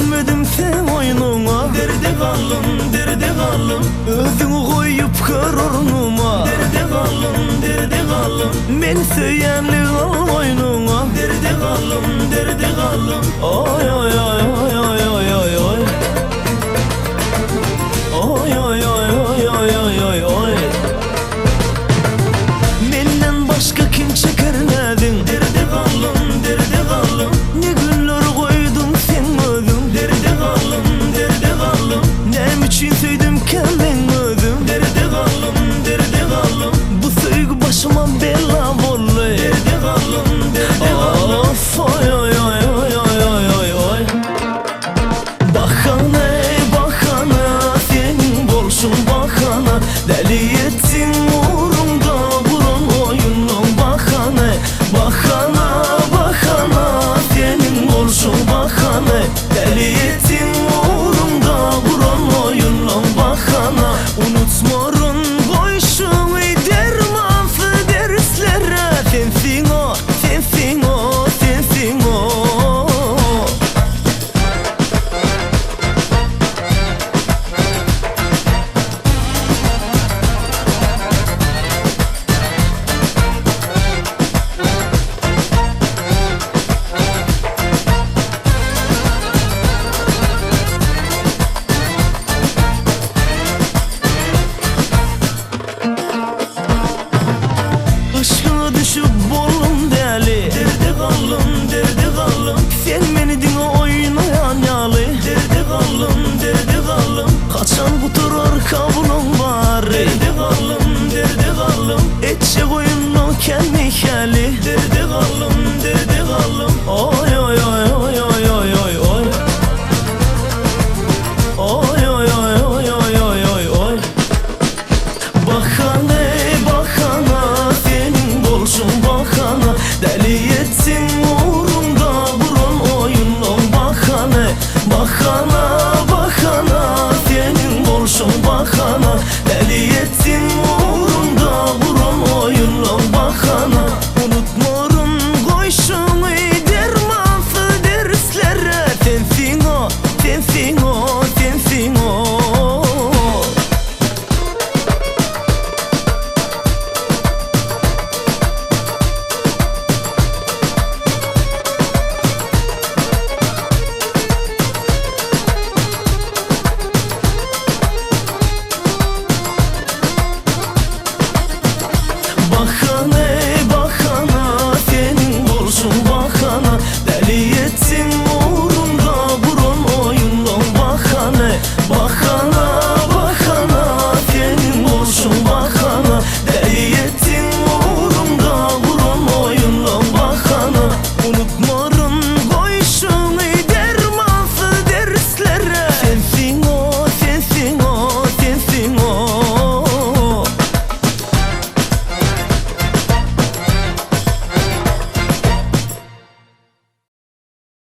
gülmedim sen oyununa. Derde kaldım, derde kaldım. Özünü koyup kır ornuma. Derde kaldım, derde kaldım. Beni söyyenli al oyununa. Derde kaldım, derde kaldım. Oy oy oy oy oy oy oy oy. Oy oy oy oy oy oy oy oy. Menden başka kim çeker nedin? Derde kaldım, derde kaldım. Ne günler koydum sen ödüm. Derde kaldım, derde kaldım. Nem için söyledim kendin ödüm. Derde kaldım, derde kaldım. Bu sevgi başıma bela oldu. Derde kaldım, derde kaldım. Of oy oy oy oy oy oy oy oy. Bahane bahana senin bolsun bahana. Deli ettin uğrumda buran oyunun bahane. Bahana bahana senin bolsun bahane. Deli ettin uğrumda buran oyunun bahana. Unutmarım koyşunu derman derslere. Sensin o, sensin o, sensin o. Aşkına düşüp bollum deli. Derde kaldım, derde kaldım. Sen beni dinle oynayan yalı. Derde kaldım, derde kaldım. Kaçan kuturar kabulun var. Derde kaldım, derde kaldım. Etçe koyunun kendi hali. Derde kaldım, derde kaldım. Oy oy oy oy oy oy oy oy. Oy oy oy oy oy oy oy oy. Bahane bahana senin bolsun bahana. Deli etsin uğrunda buran oyunun bahane. Bahana